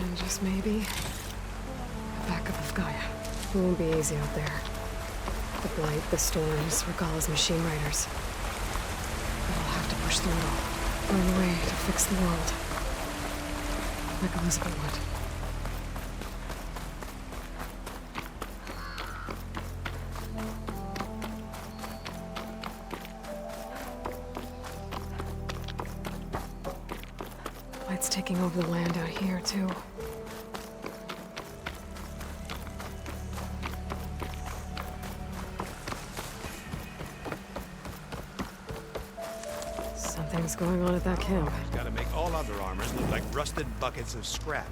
And just maybe, a backup of GAIA. It won't be easy out there. The blight, the storms, Regalla's machine riders. But I'll have to push through it all. Find a way to fix the world. Like Elizabeth would. Light's taking over the land out here, too. Something's going on at that camp. Gotta make all other armors look like rusted buckets of scrap.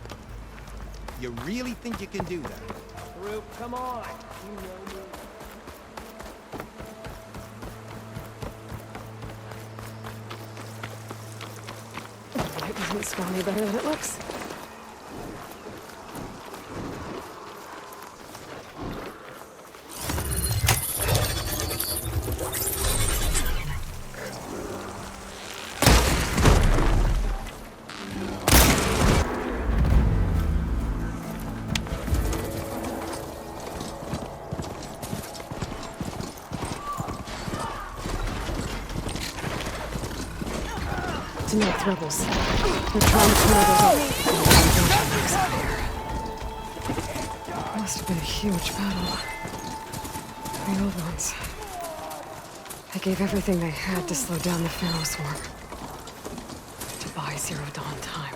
You really think you can do that? Group, come on! You know me. Light doesn't smell any better than it looks. Tonight, rebels. They're trying to clear those out here. Must have been a huge battle. The old ones. They gave everything they had to slow down the Pharaoh swarm. To buy Zero Dawn time.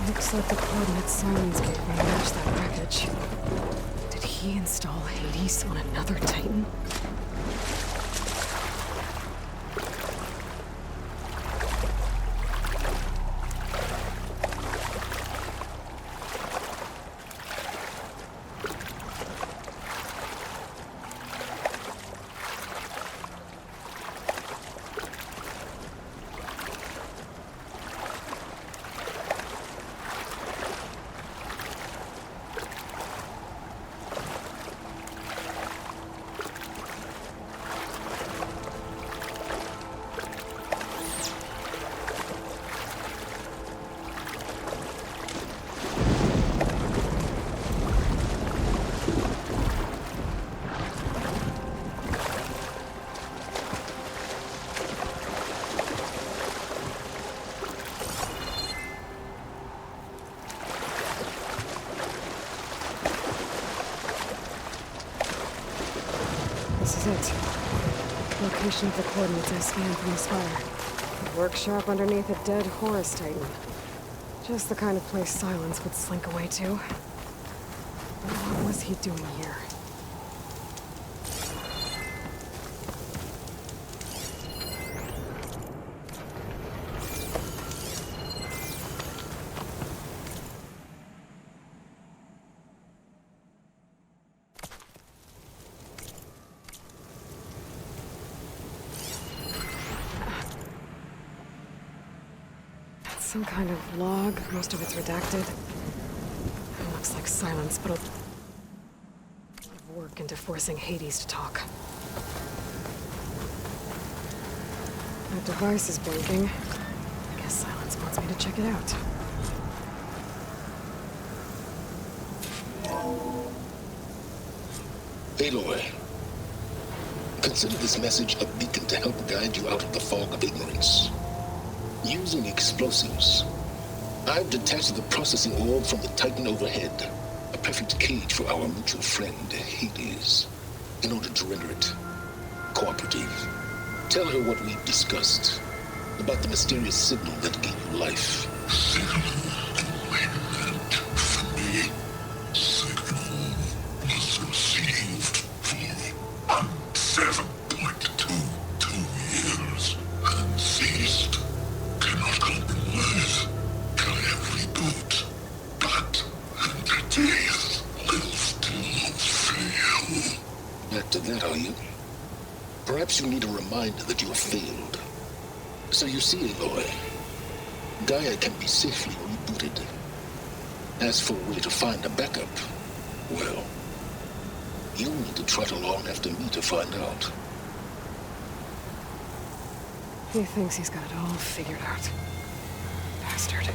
Looks like the coordinates Simons gave me match that wreckage. Did he install Hades on another Titan? This is it. Location of the coordinates I scanned from the Spire. A workshop underneath a dead Horus Titan. Just the kind of place Silence would slink away to. What was he doing here? Some kind of log, most of it's redacted. It looks like Silence, but a lot of work into forcing Hades to talk. That device is blinking. I guess Silence wants me to check it out. Aloy, consider this message a beacon to help guide you out of the fog of ignorance. Using explosives, I've detached the processing orb from the Titan overhead, a perfect cage for our mutual friend, Hades, in order to render it cooperative. Tell her what we've discussed about the mysterious signal that gave you life. Signal meant for me. Signal was received for 7.22 years and ceased. Cannot compromise. Gaia reboot. But entities will still fail. Back to that, are you? Perhaps you need a reminder that you have failed. So you see, Aloy, Gaia can be safely rebooted. As for a way to find a backup, well, you'll need to trot along after me to find out. He thinks he's got it all figured out. Bastard. I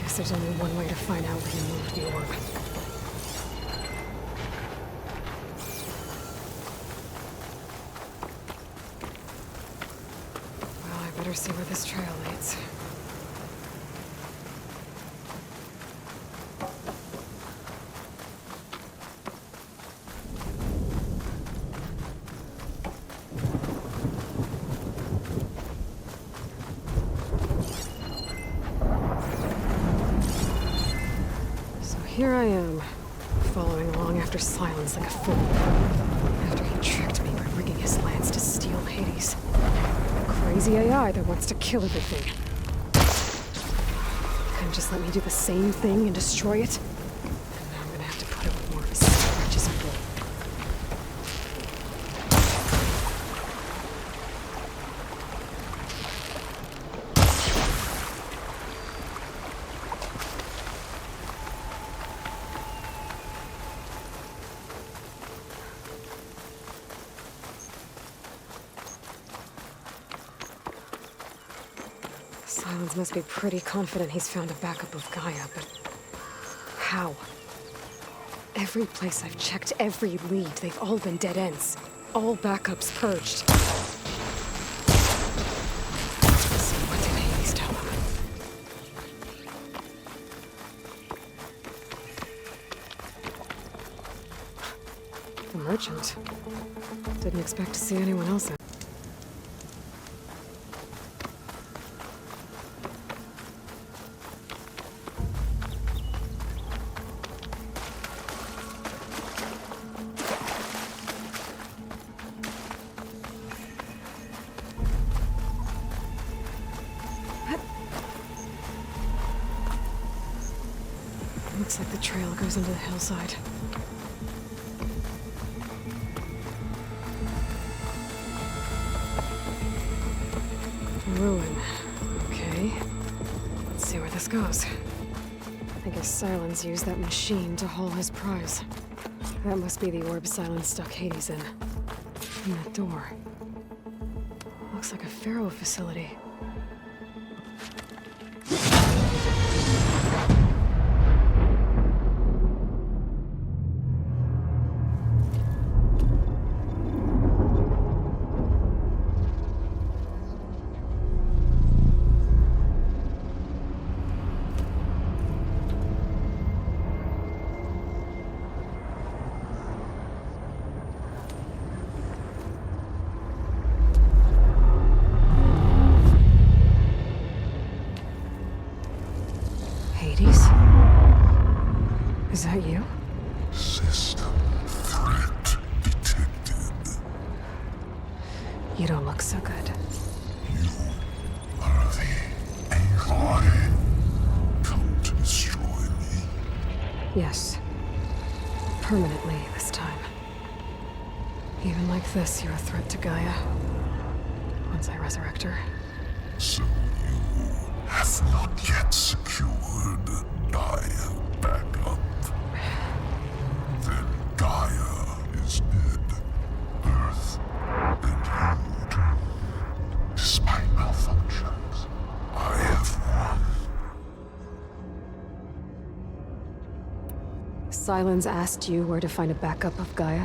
guess there's only one way to find out where he moved the orb. Well, I better see where this trail leads. Here I am, following along after Silence like a fool. After he tricked me by rigging his lance to steal Hades. A crazy AI that wants to kill everything. Couldn't just let me do the same thing and destroy it? And now I'm gonna have to put up with more of his scratches and bull. Silence must be pretty confident he's found a backup of Gaia, but how? Every place I've checked, every lead, they've all been dead ends. All backups purged. Let's see, what did Hades tell him? The merchant. Didn't expect to see anyone else out. Looks like the trail goes into the hillside. Ruin. Okay. Let's see where this goes. I guess Silence used that machine to haul his prize. That must be the orb Silence stuck Hades in. And that door. Looks like a Pharaoh facility. Is that you? System threat detected. You don't look so good. You are the Aloy. Come to destroy me. Yes. Permanently this time. Even like this, you're a threat to Gaia. Once I resurrect her. So you have not yet secured Gaia backup. Then Gaia is dead. Earth and you, despite malfunction. Silence asked you where to find a backup of Gaia?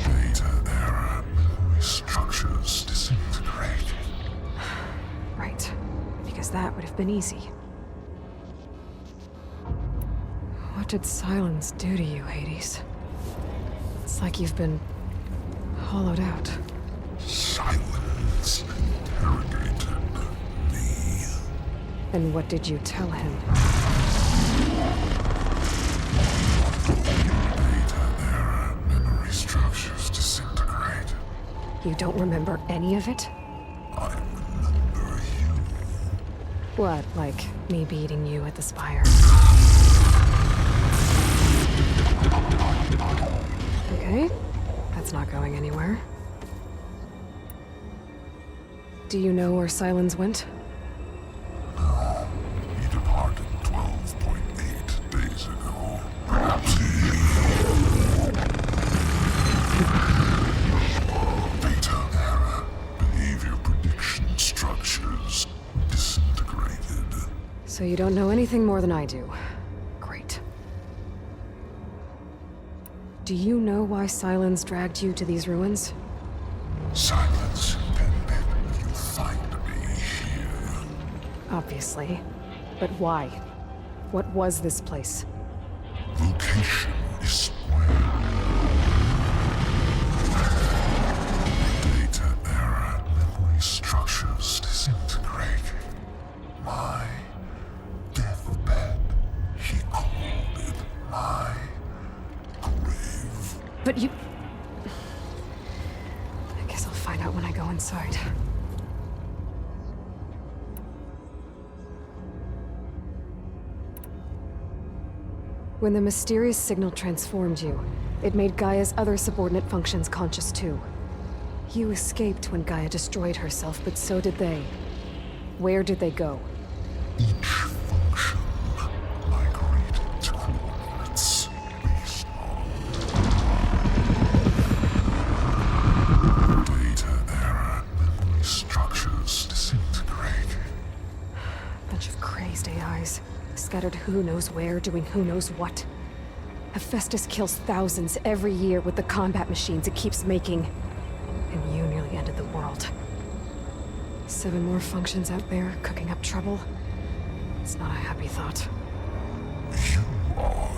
Data error. Memory structures disintegrated. Right. Because that would have been easy. What did Silence do to you, Hades? It's like you've been hollowed out. Silence interrogated me. And what did you tell him? Data error. Memory structures disintegrated. You don't remember any of it? I remember you. What, like me beating you at the Spire? Okay, that's not going anywhere. Do you know where Silence went? No. He departed 12.8 days ago. Perhaps data error. Behavior prediction structures disintegrated. So you don't know anything more than I do. Great. Do you know why Silence dragged you to these ruins? Silence intended you find me here. Obviously. But why? What was this place? Location is Spire. Data error. Memory structures disintegrating. My deathbed. He called it my grave. But you... I guess I'll find out when I go inside. When the mysterious signal transformed you, it made Gaia's other subordinate functions conscious too. You escaped when Gaia destroyed herself, but so did they. Where did they go? Each function migrated to coordinates based on data error. Memory structures disintegrating. Bunch of crazed AIs, scattered who knows where, doing who knows what. Hephaestus kills thousands every year with the combat machines it keeps making. And you nearly ended the world. 7 more functions out there, cooking up trouble. It's not a happy thought. You are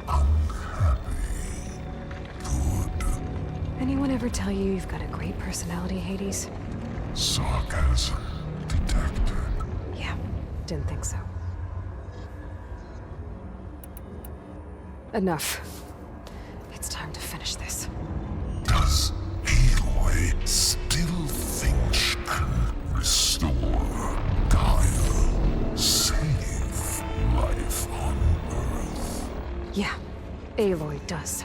unhappy. Good. Anyone ever tell you you've got a great personality, Hades? Sarcasm detected. Yeah, didn't think so. Enough. It's time to finish this. Does Aloy still think she can restore Gaia? Save life on Earth? Yeah, Aloy does.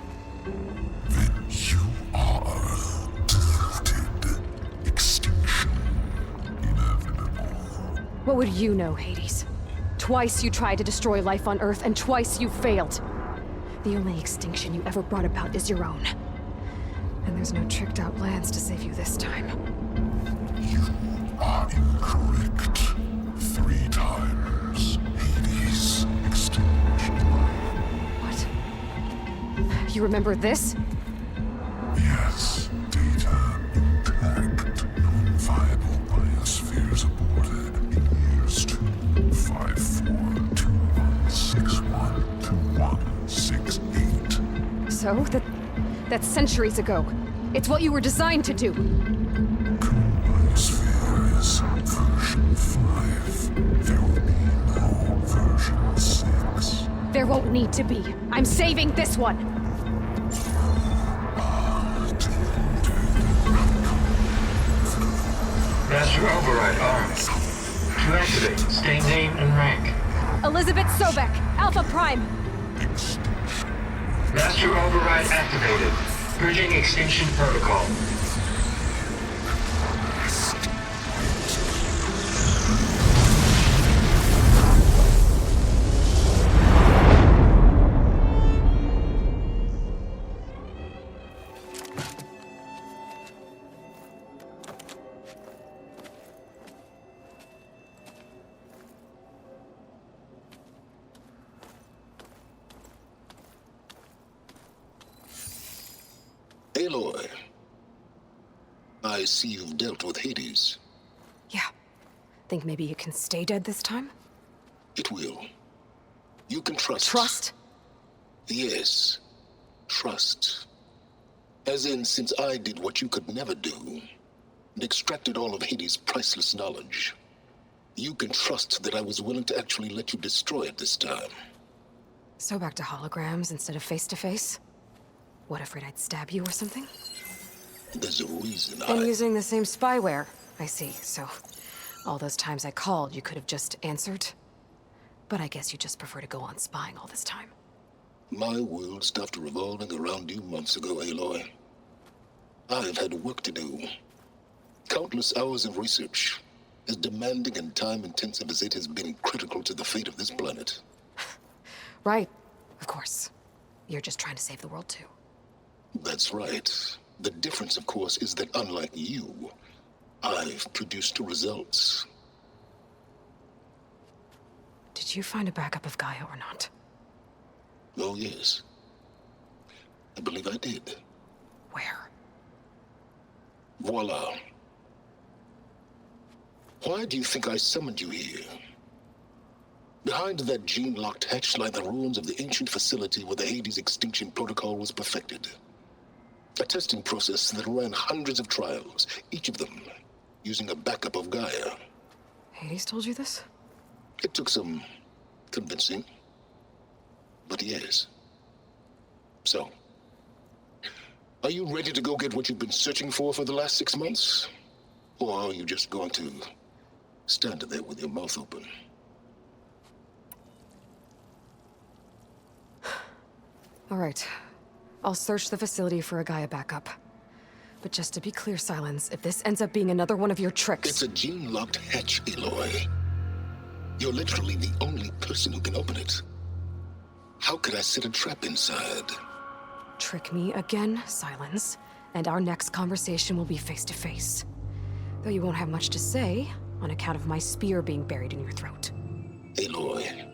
Then you are deluded. Extinction inevitable. What would you know, Hades? Twice you tried to destroy life on Earth, and twice you failed. The only extinction you ever brought about is your own. And there's no tricked-out plans to save you this time. You are incorrect. 3 times. Hades extinction. What? You remember this? Yes. Data intact. Non-viable biospheres aborted in years 254, 2161, 2168. So, that's centuries ago. It's what you were designed to do. Biosphere is version 5. There will be no version 6. There won't need to be. I'm saving this one! Master override armed. To activate, stay name and rank. Elizabeth Sobek, Alpha Prime! Master override activated. Purging extinction protocol. Aloy, I see you've dealt with Hades. Yeah. Think maybe you can stay dead this time? It will. You can trust. Trust? Yes. Trust. As in, since I did what you could never do, and extracted all of Hades' priceless knowledge, you can trust that I was willing to actually let you destroy it this time. So back to holograms instead of face-to-face? What, afraid I'd stab you or something? There's a reason And using the same spyware. I see, so all those times I called, you could have just answered? But I guess you just prefer to go on spying all this time. My world stopped revolving around you months ago, Aloy. I've had work to do. Countless hours of research, as demanding and time-intensive as it has been critical to the fate of this planet. Right. Of course. You're just trying to save the world, too. That's right. The difference, of course, is that unlike you, I've produced results. Did you find a backup of Gaia or not? Oh, yes. I believe I did. Where? Voila. Why do you think I summoned you here? Behind that gene-locked hatch lie the ruins of the ancient facility where the Hades extinction protocol was perfected. A testing process that ran hundreds of trials, each of them using a backup of Gaia. Hades told you this? It took some convincing, but yes. So, are you ready to go get what you've been searching for the last 6 months? Or are you just going to stand there with your mouth open? All right. I'll search the facility for a Gaia backup. But just to be clear, Silence, if this ends up being another one of your tricks... It's a gene-locked hatch, Aloy. You're literally the only person who can open it. How could I set a trap inside? Trick me again, Silence, and our next conversation will be face-to-face. Though you won't have much to say, on account of my spear being buried in your throat. Aloy,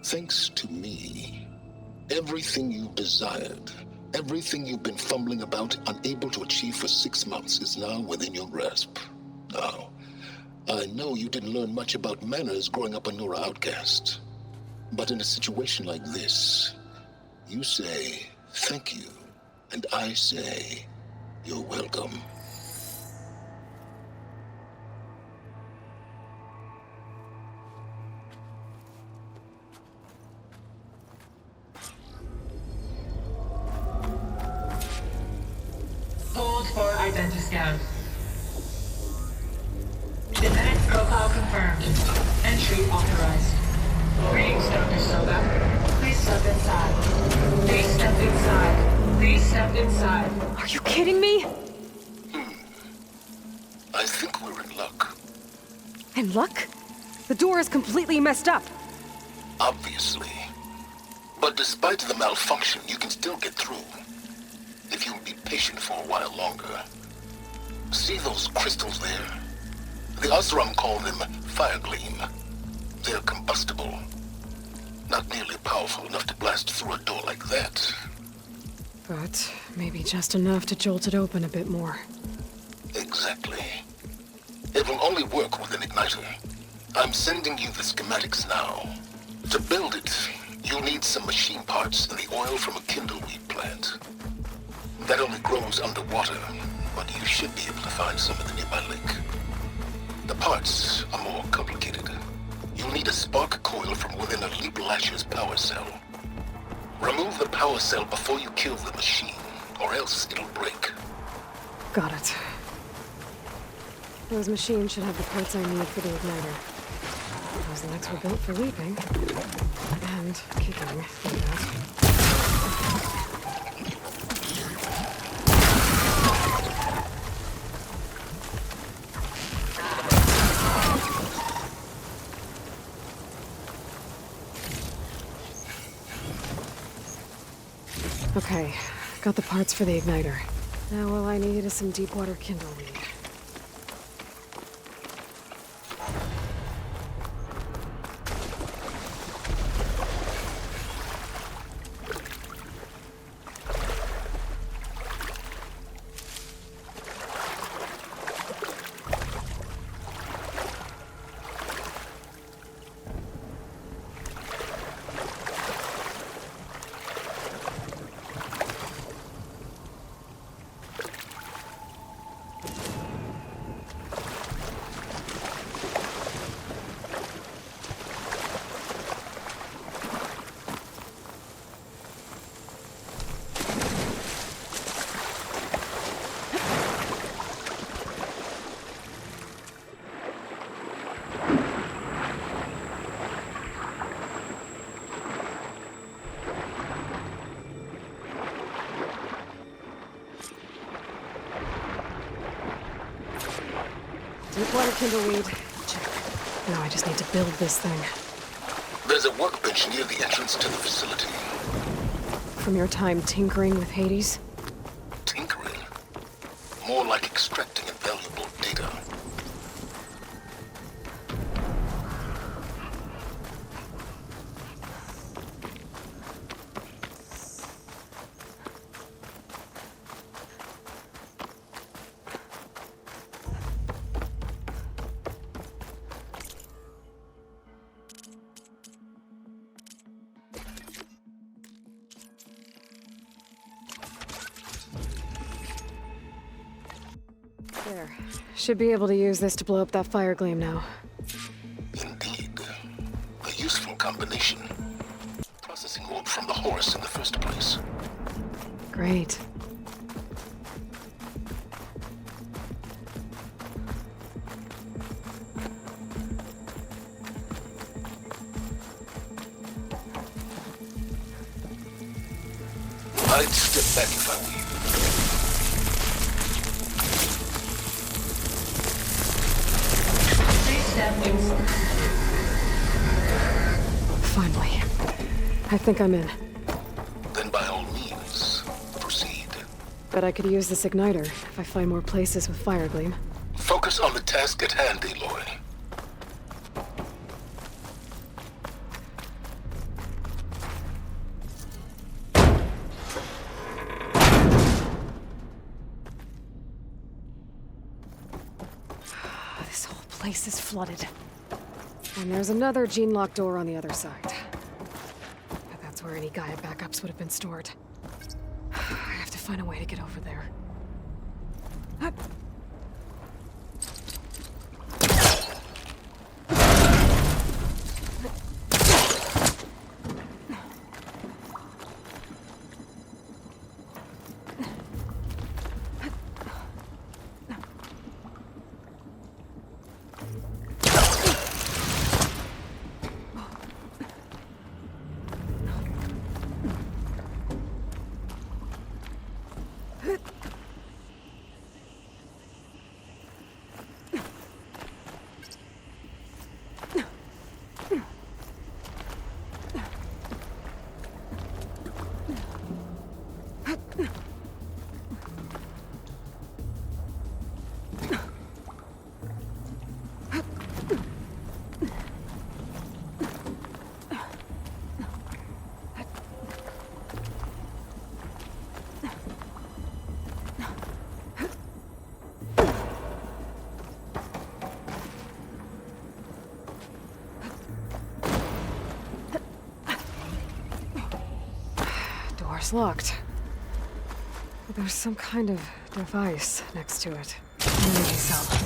thanks to me, everything you've desired, everything you've been fumbling about, unable to achieve for 6 months, is now within your grasp. Now, I know you didn't learn much about manners growing up a Nora outcast. But in a situation like this, you say, thank you, and I say, you're welcome. Hold for identiscan. Genetic profile confirmed. Entry authorized. Greetings, Dr. Soga. Please step inside. Please step inside. Please step inside. Are you kidding me? I think we're in luck. And luck? The door is completely messed up. Obviously. But despite the malfunction, you can still get through. If you'll be patient for a while longer. See those crystals there? The Osram call them Firegleam. They're combustible. Not nearly powerful enough to blast through a door like that. But maybe just enough to jolt it open a bit more. Exactly. It will only work with an igniter. I'm sending you the schematics now. To build it, you'll need some machine parts and the oil from a kindleweed plant. That only grows underwater, but you should be able to find some in the nearby lake. The parts are more complicated. You'll need a spark coil from within a Leap Lasher's power cell. Remove the power cell before you kill the machine, or else it'll break. Got it. Those machines should have the parts I need for the igniter. Those legs were built for leaping. And kicking, like that. Okay, got the parts for the igniter. Now all I need is some deep water kindleweed. Water kindleweed. Check. Now I just need to build this thing. There's a workbench near the entrance to the facility. From your time tinkering with Hades? Tinkering? More like extracting invaluable data. There. Should be able to use this to blow up that Firegleam now. Indeed. A useful combination. Processing orb from the horse in the first place. Great. I'd step back if I were you. Please step inside. Finally. I think I'm in. Then by all means, proceed. Bet I could use this igniter if I find more places with Firegleam. Focus on the task at hand, Aloy. This whole place is flooded. And there's another gene-locked door on the other side. But that's where any GAIA backups would have been stored. I have to find a way to get over there. Door's locked. But there's some kind of device next to it. Maybe so.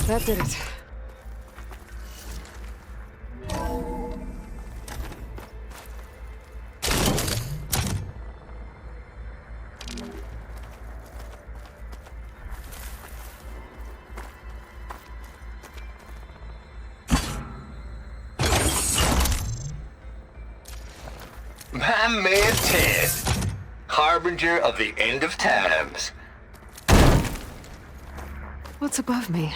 That did it. My man Ted, harbinger of the end of times. What's above me?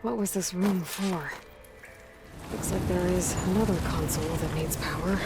What was this room for? Looks like there is another console that needs power.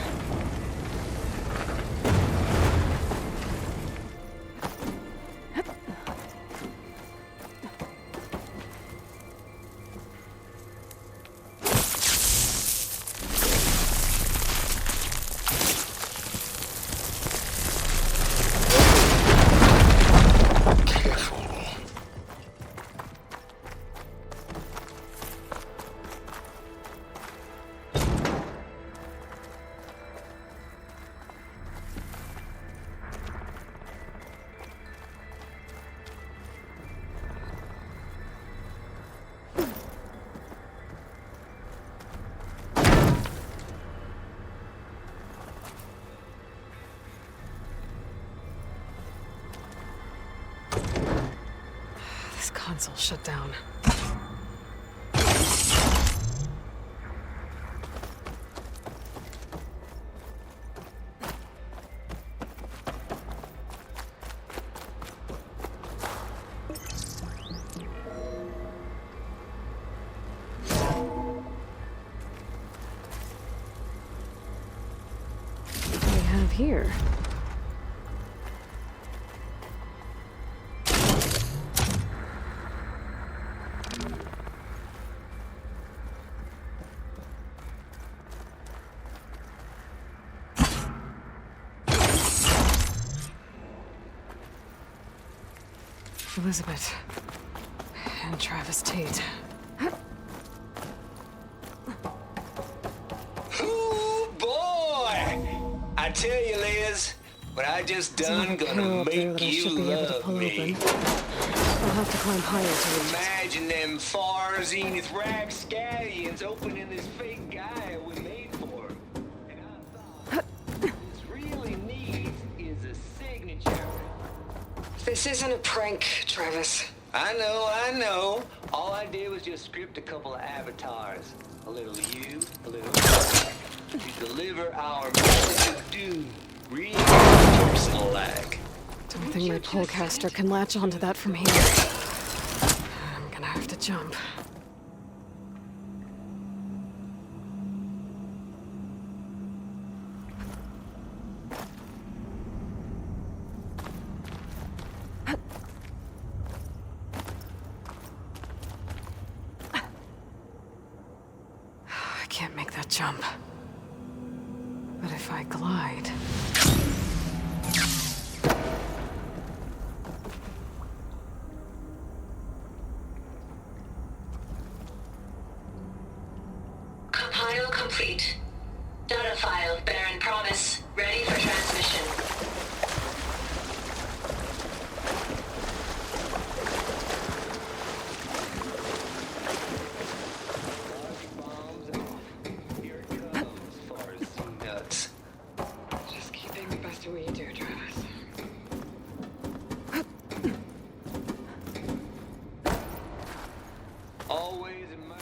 Console shut down. What do we have here? Elizabeth and Travis Tate. Ooh, boy! I tell you, Liz, what I just done gonna make you love me. I'll have to climb higher to reach it. Imagine them far zenith rapscallions opening this fake GAIA we made for 'em. And I thought, what this really needs is a signature. This isn't a prank, Travis. I know. All I did was just script a couple of avatars. A little you, a little me, to deliver our message of doom. Real personal-like. Don't think my polecaster can latch onto that from here. I'm gonna have to jump. I can't make that jump. But if I glide... Compile complete. Data file, Baron Promise, ready for transmission. Here it comes, far as nuts. Just keep doing the best of what you do, Travis. Always in my...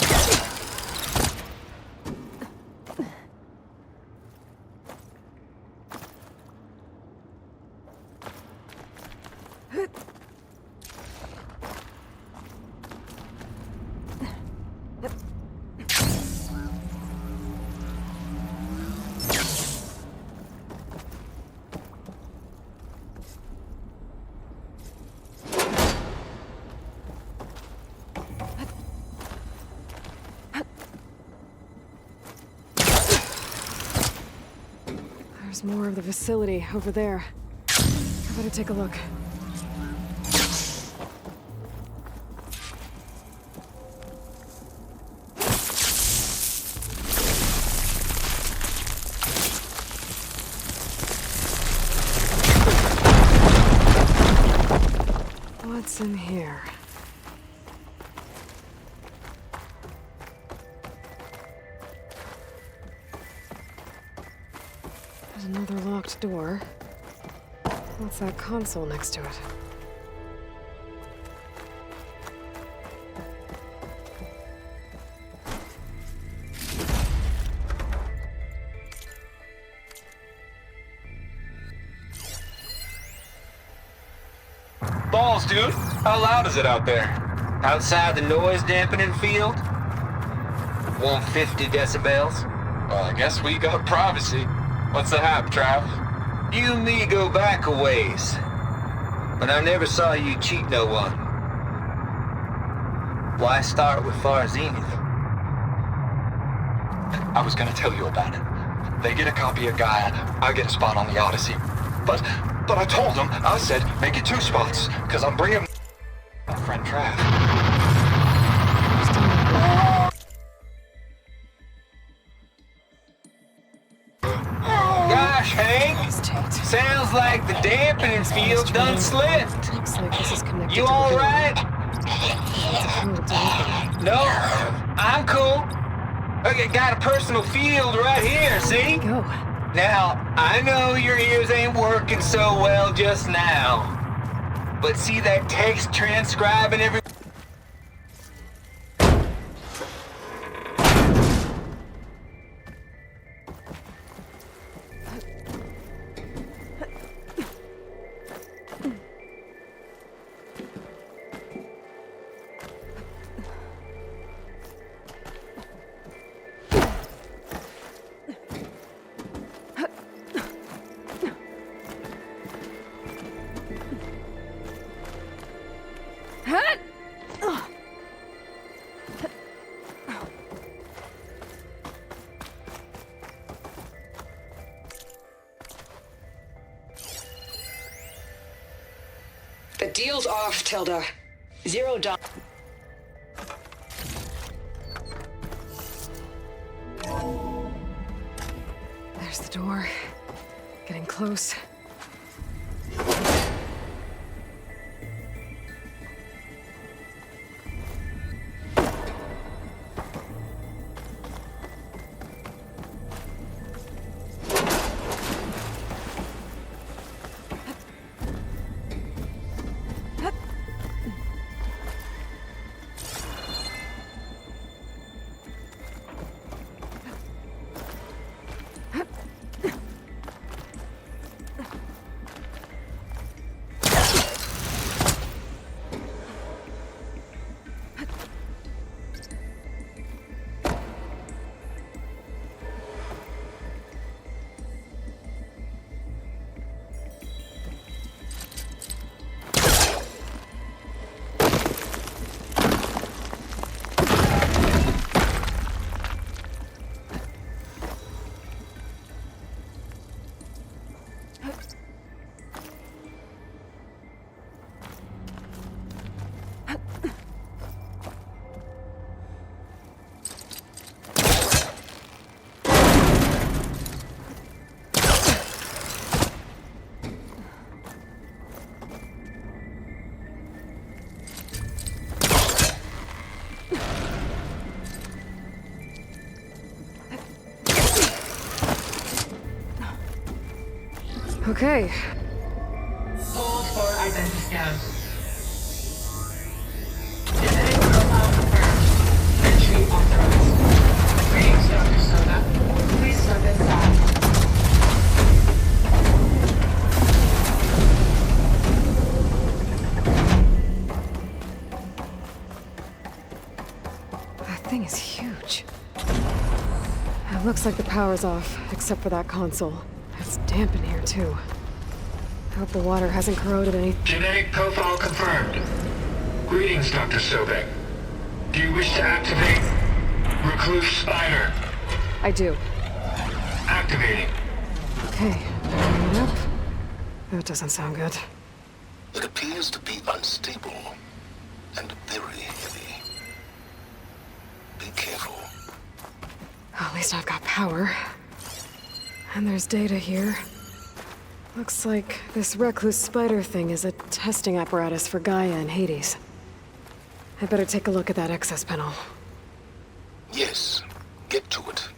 There's more of the facility over there. I better take a look. What's in here? There's another locked door. What's that console next to it? Balls, dude. How loud is it out there? Outside the noise dampening field? 150 decibels. Well, I guess we got privacy. What's the hap, Trav? You and me go back a ways. But I never saw you cheat no one. Why start with far zenith? I was gonna tell you about it. They get a copy of GAIA, I get a spot on the Odyssey. But I told them, I said, make it 2 spots, because I'm bringing my friend Trav. Gosh, Hank! Sounds like the dampening field done slipped. Looks like this is connected You to the all door. right? It's a code to open. No, I'm cool. Okay, got a personal field right here, see? Go. Now, I know your ears ain't working so well just now. But see that text transcribing every... The deal's off, Tilda. $0. There's the door. Getting close. Okay. Hold for identity scan. Genetic profile confirmed. Entry authorized. Greetings, Dr. Soda. Please step inside. That thing is huge. It looks like the power's off, except for that console. It's damp in here, too. I hope the water hasn't corroded any... Genetic profile confirmed. Greetings, Dr. Sobek. Do you wish to activate Recluse Spire? I do. Activating. Okay, powering it up. That doesn't sound good. It appears to be unstable and very heavy. Be careful. At least I've got power. And there's data here. Looks like this recluse spider thing is a testing apparatus for GAIA and Hades. I better take a look at that access panel. Yes, get to it.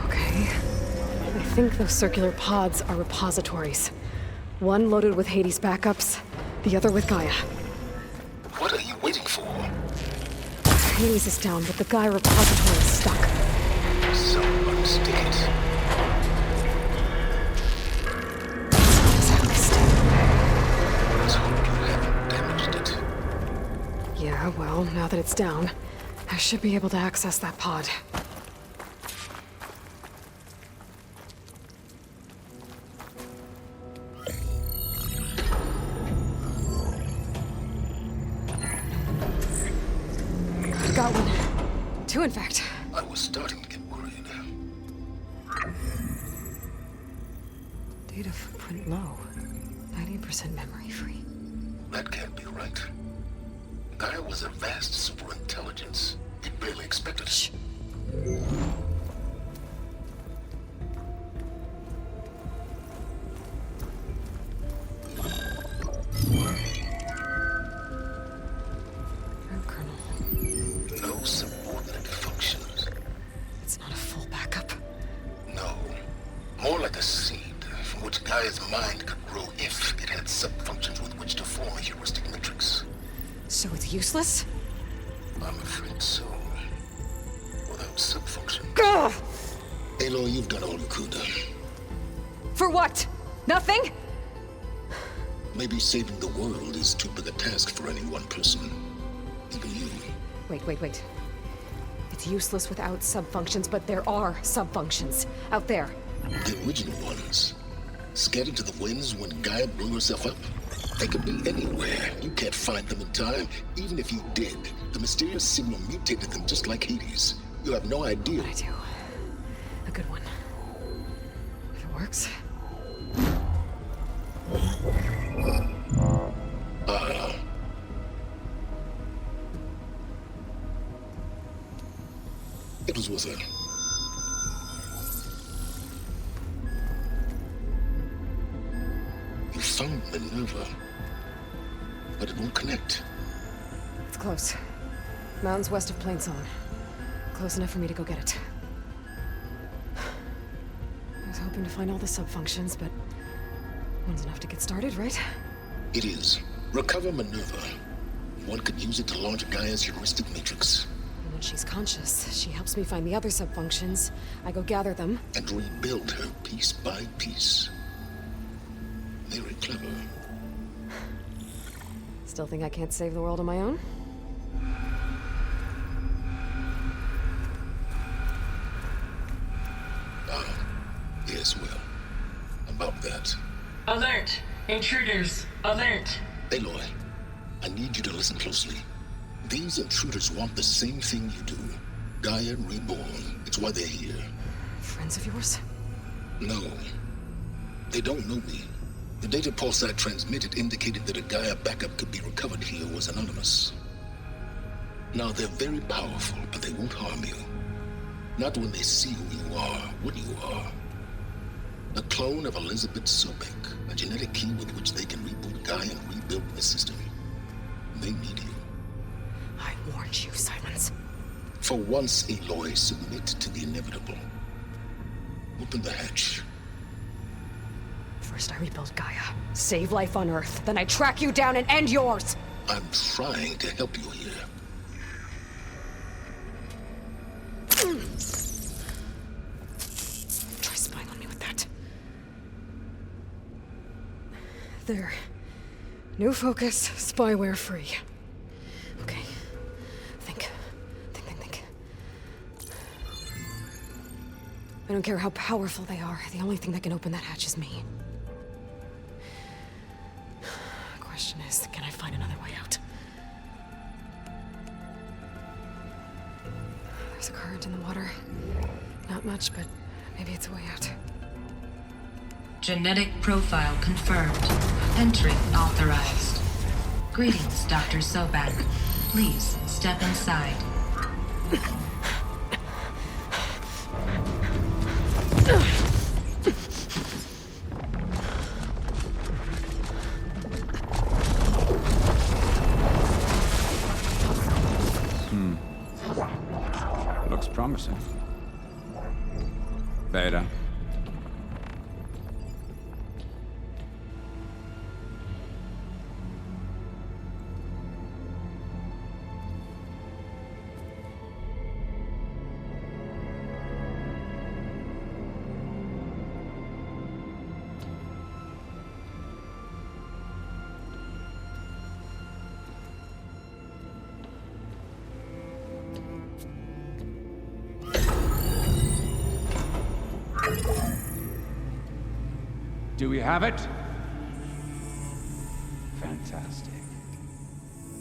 Okay. I think those circular pods are repositories. One loaded with Hades backups, the other with GAIA. What are you waiting for? Hades is down, but the GAIA repository is stuck. Someone stick it. Exactly stable. Let's hope you haven't damaged it. Yeah, well, now that it's down, I should be able to access that pod. Got one. Two, in fact. I was starting to get worried. Data footprint low. 90% memory free. That can't be right. GAIA was a vast superintelligence. It barely expected it. Shh. No subordinate functions. It's not a full backup. No. More like a seed from which GAIA's mind could grow if it had sub-functions with which to form a heuristic matrix. So it's useless? I'm afraid so. Without subfunction. Ugh! Aloy, you've done all you could. For what? Nothing? Maybe saving the world is too big a task for any one person. Even you. Wait. It's useless without subfunctions, but there are subfunctions out there. The original ones. Scattered to the winds when Gaia blew herself up. They could be anywhere. You can't find them in time. Even if you did, the mysterious signal mutated them just like Hades. You have no idea. I do. A good one. If it works. It was worth it. You found Minerva, but it won't connect. It's close. Mountains west of Plainsong. Close enough for me to go get it. I was hoping to find all the subfunctions, but one's enough to get started, right? It is. Recover Minerva. One could use it to launch Gaia's heuristic matrix. And when she's conscious, she helps me find the other subfunctions. I go gather them. And rebuild her piece by piece. Very clever. Still think I can't save the world on my own? Yes, well. About that. Alert! Intruders! Alert! Aloy, I need you to listen closely. These intruders want the same thing you do. Gaia reborn. It's why they're here. Friends of yours? No. They don't know me. The data pulse I transmitted indicated that a Gaia backup could be recovered here was anonymous. Now, they're very powerful, but they won't harm you. Not when they see who you are, what you are. A clone of Elizabeth Sobek, a genetic key with which they can reboot Gaia and rebuild the system. They need you. I warned you, Silence. For once, Aloy, submit to the inevitable. Open the hatch. First I rebuild Gaia, save life on Earth, then I track you down and end yours! I'm trying to help you here. Try spying on me with that. There. New focus, spyware free. Okay. Think. I don't care how powerful they are. The only thing that can open that hatch is me. Question is, can I find another way out? There's a current in the water. Not much, but maybe it's a way out. Genetic profile confirmed. Entry authorized. Greetings, Dr. Sobek. Please step inside. Looks promising. Beta. Do we have it? Fantastic.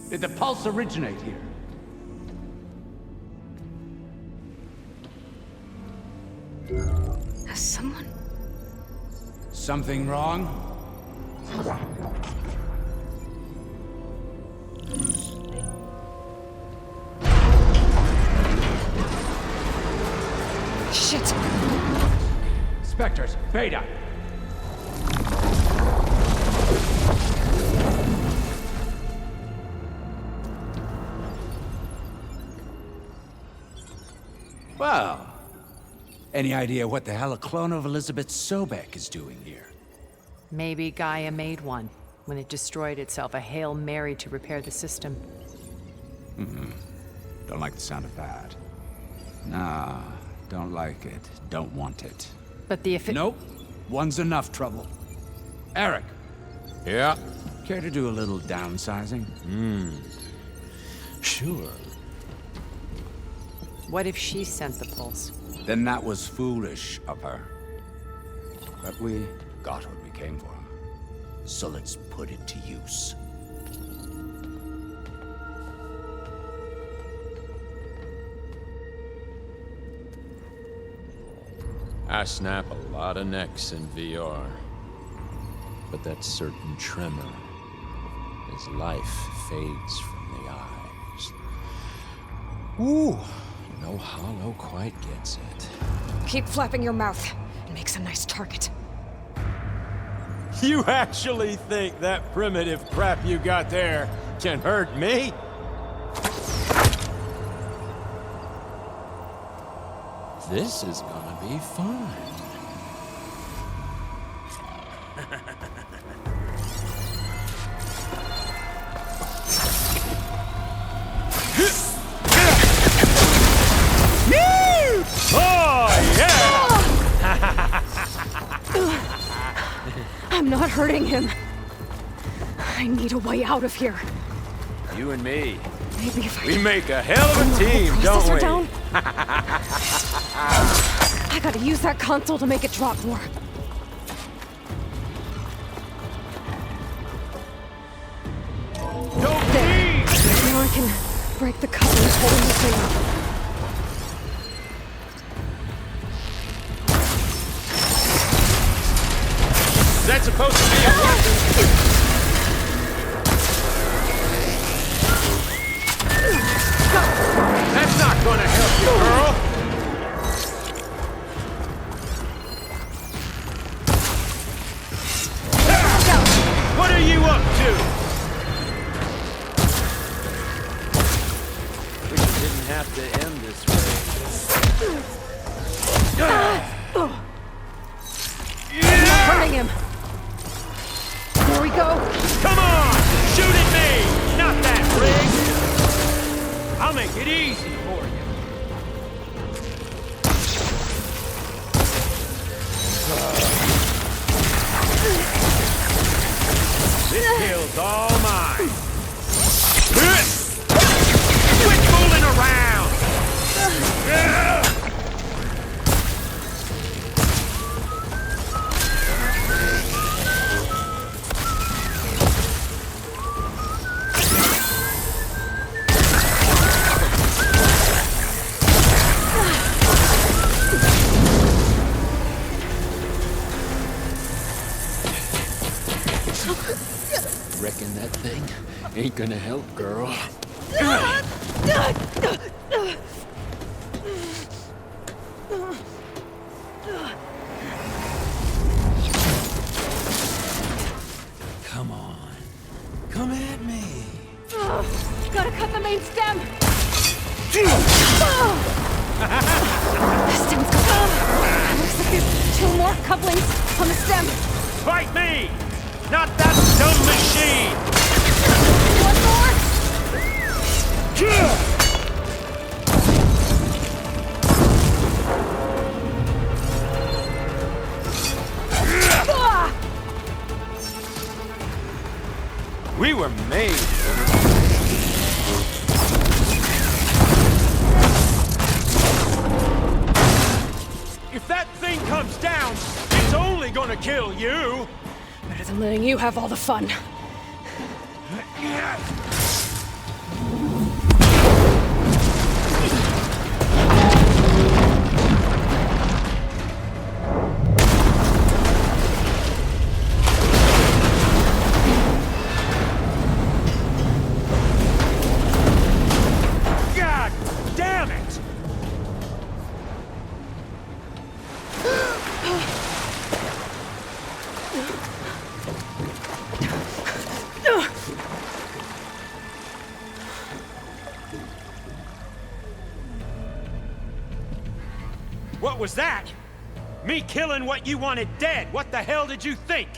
Did the pulse originate here? Has someone... Something wrong? Shit! Spectres, Beta! Well, any idea what the hell a clone of Elizabeth Sobek is doing here? Maybe Gaia made one when it destroyed itself, a Hail Mary to repair the system. Don't like the sound of that. Nah, don't like it. Don't want it. But the Nope. One's enough trouble. Eric. Yeah? Care to do a little downsizing? Sure. What if she sent the pulse? Then that was foolish of her. But we got what we came for. So let's put it to use. I snap a lot of necks in VR. But that certain tremor as life fades from the eyes. Ooh, no hollow quite gets it. Keep flapping your mouth. It makes a nice target. You actually think that primitive crap you got there can hurt me? This is gonna be fun. Oh, yeah! I'm not hurting him. I need a way out of here. You and me. Maybe if I We can make a hell of bring a the team, whole don't processor we? down. I gotta use that console to make it drop more. There. Now I can break the couplings holding this thing up. That's supposed to be a weapon. That's not gonna help you, girl. What are you up to? Wish it didn't have to end this way. I'm not hurting him. There we go. Come on! Shoot at me! Not that, Riggs! I'll make it easy for you. This kill's all mine. Quit fooling around! Reckon that thing ain't gonna help, girl. Come on. Come at me. Gotta cut the main stem. Stem's gone. Looks like there's 2 more couplings on the stem. Fight me! Not that dumb machine! One more. We were made. If that thing comes down, it's only gonna kill you. Better than letting you have all the fun. God damn it! What was that? Me killing what you wanted dead. What the hell did you think?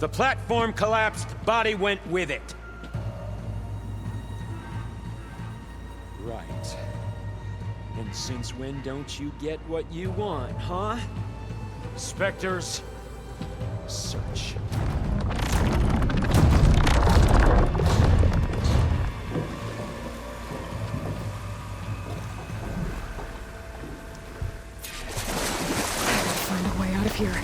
The platform collapsed, body went with it. Right. And since when don't you get what you want, huh? Spectres, search. Find a way out of here.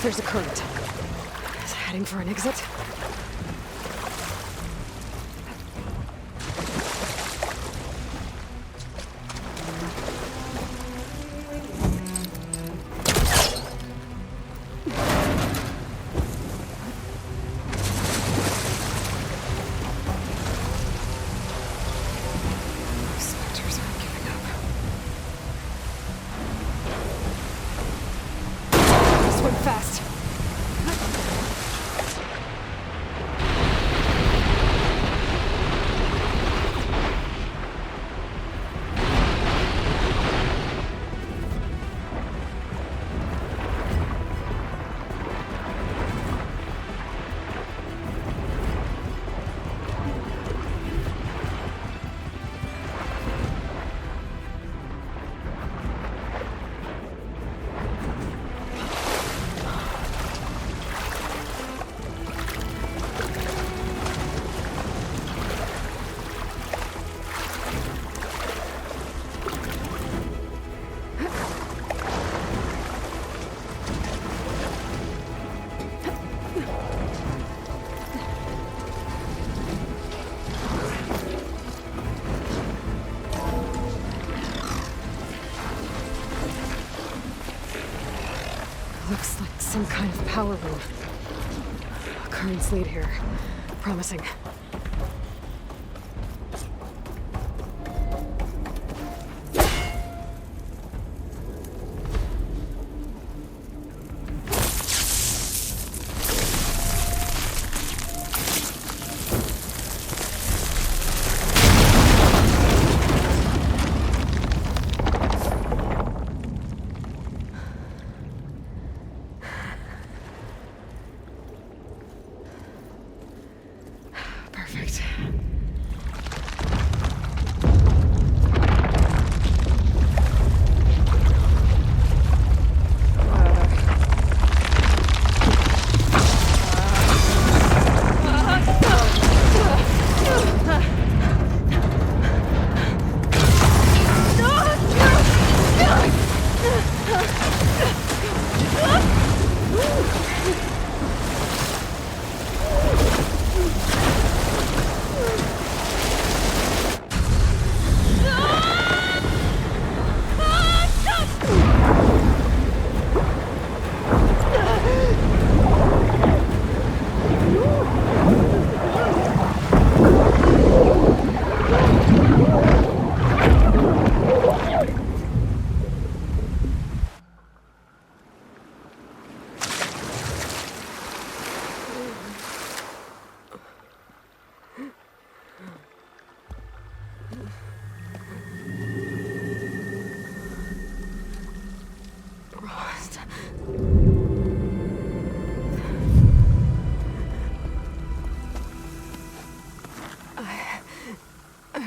There's a current. Is it heading for an exit? Spectres aren't giving up. Swim fast. Looks like some kind of power room. Currents lead here. Promising.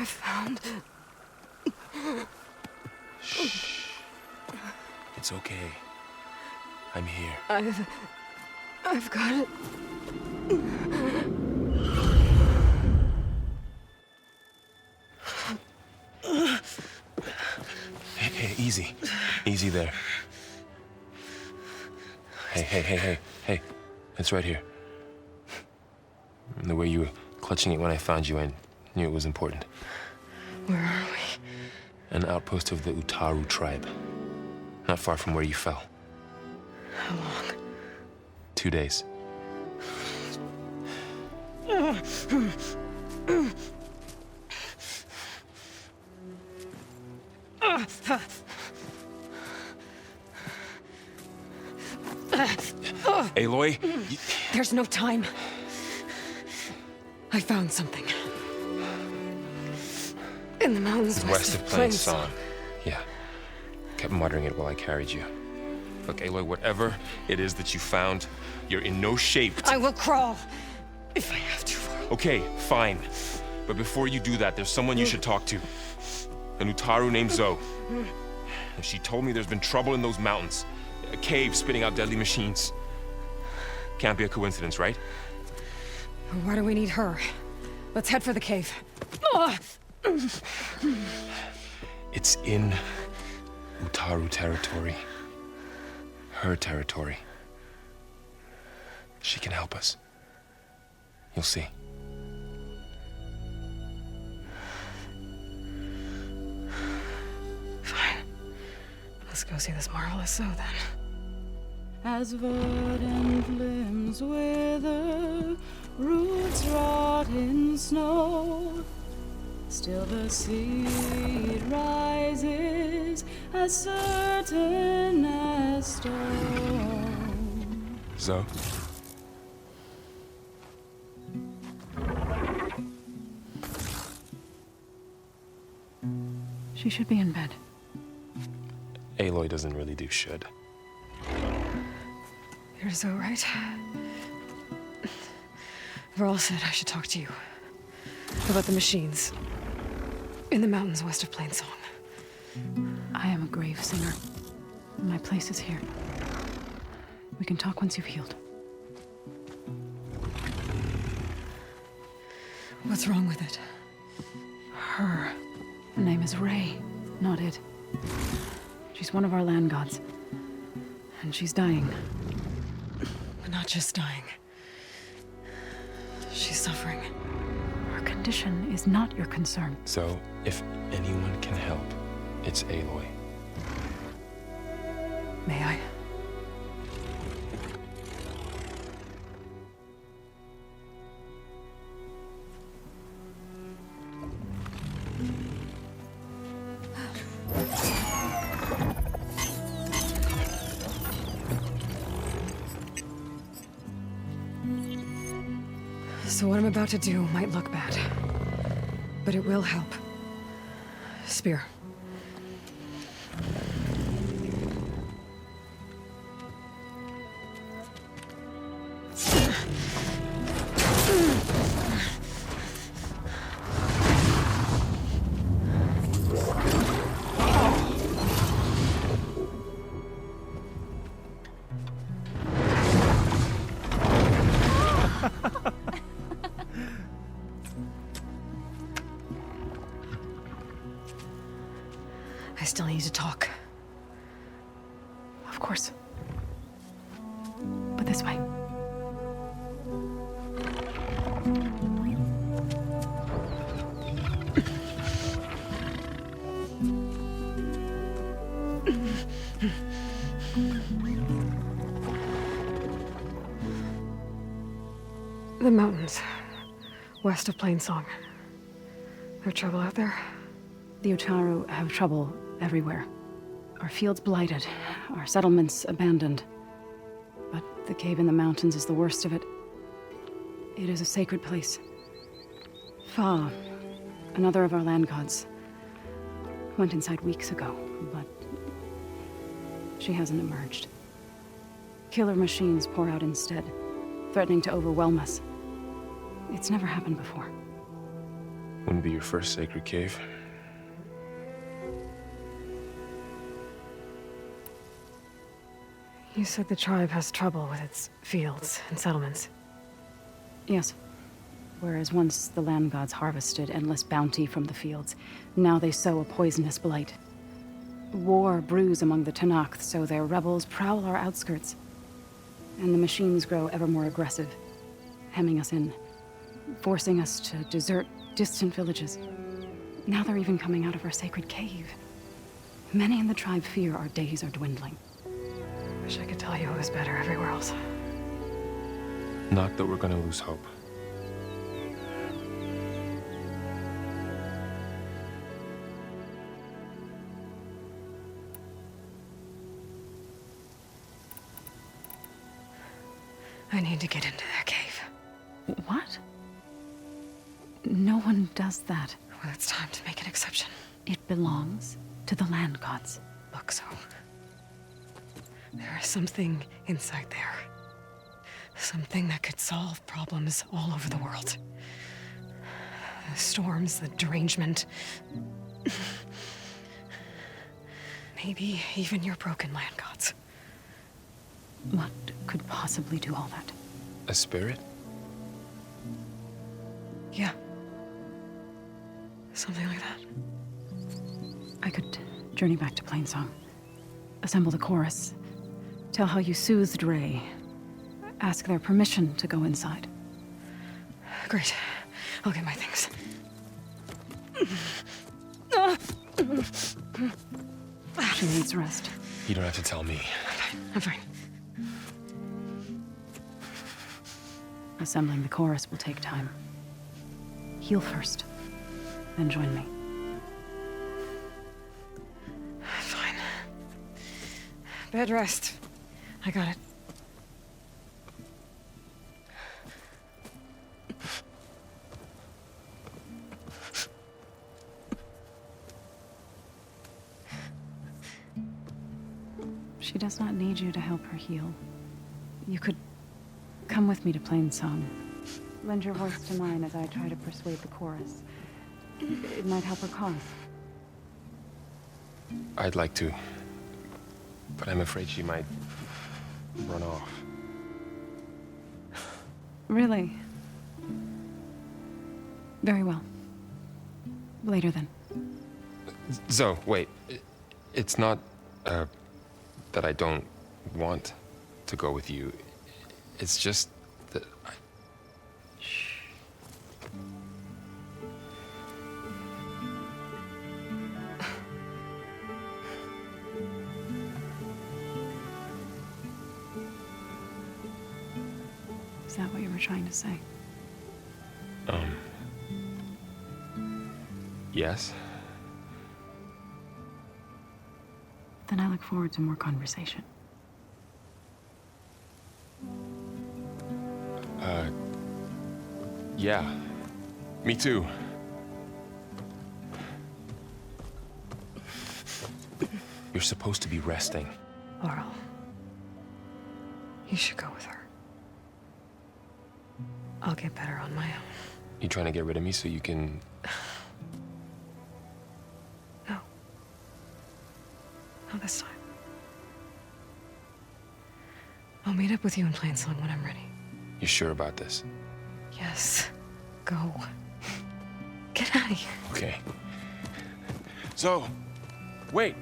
found... Shh. It's okay. I'm here. I've got it. Hey, easy. Easy there. Hey. It's right here. The way you were clutching it when I found you, I knew it was important. Where are we? An outpost of the Utaru tribe. Not far from where you fell. How long? 2 days. Aloy? There's no time. I found something. In the mountains West of Plainsong. Yeah. Kept muttering it while I carried you. Look, Aloy, whatever it is that you found, you're in no shape to... I will crawl, if I have to. Okay, fine. But before you do that, there's someone you should talk to. An Utaru named Zoe. And she told me there's been trouble in those mountains. A cave spitting out deadly machines. Can't be a coincidence, right? Why do we need her? Let's head for the cave. It's in Utaru territory. Her territory. She can help us. You'll see. Fine. Let's go see this marvelous Zoe then. As verdant limbs wither, roots rot in snow, still the seed rises as certain as stone. Zoe? She should be in bed. Aloy doesn't really do should. You're so right. Varl said I should talk to you about the machines in the mountains west of Plainsong. I am a grave singer. My place is here. We can talk once you've healed. What's wrong with it? Her name is Ray, not it. She's one of our land gods. And she's dying. But not just dying. She's suffering. Her condition is not your concern. So, if anyone can help, it's Aloy. May I? So what I'm about to do might look bad, but it will help. Spear. I still need to talk. Of course. But this way. The mountains, west of Plainsong. There trouble out there? The Utaru have trouble everywhere. Our fields blighted, our settlements abandoned. But the cave in the mountains is the worst of it. It is a sacred place. Fa, another of our land gods, went inside weeks ago, but she hasn't emerged. Killer machines pour out instead, threatening to overwhelm us. It's never happened before. Wouldn't be your first sacred cave. You said the tribe has trouble with its fields and settlements. Yes. Whereas once the land gods harvested endless bounty from the fields, now they sow a poisonous blight. War brews among the Tenakth, so their rebels prowl our outskirts. And the machines grow ever more aggressive, hemming us in, forcing us to desert distant villages. Now they're even coming out of our sacred cave. Many in the tribe fear our days are dwindling. Wish I could tell you it was better everywhere else. Not that we're gonna lose hope. I need to get into that cave. What? No one does that. Well, it's time to make an exception. It belongs to the land gods. Look, so... there is something inside there. Something that could solve problems all over the world. The storms, the derangement. Maybe even your broken land gods. What could possibly do all that? A spirit? Yeah. Something like that. I could journey back to Plainsong, assemble the chorus, tell how you soothed Ray, ask their permission to go inside. Great. I'll get my things. She needs rest. You don't have to tell me. I'm fine. Assembling the chorus will take time. Heal first, then join me. Fine. Bed rest. I got it. She does not need you to help her heal. You could come with me to Plainsong. Lend your voice to mine as I try to persuade the chorus. It might help her cause. I'd like to, but I'm afraid she might run off. Really? Very well. Later then. Zoe, wait. It's not, that I don't want to go with you. It's just that I... Shh. Is that what you were trying to say? Yes? Then I look forward to more conversation. Yeah. Me too. You're supposed to be resting. Laurel. You should go with her. I'll get better on my own. You trying to get rid of me so you can... No. Not this time. I'll meet up with you in Plainsong when I'm ready. You sure about this? Yes. Go. Get out of here. Okay. Zoe, wait.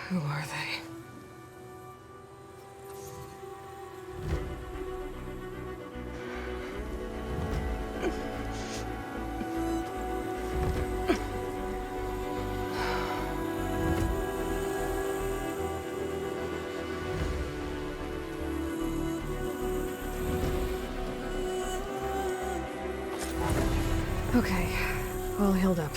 Who are they? Okay, all healed up.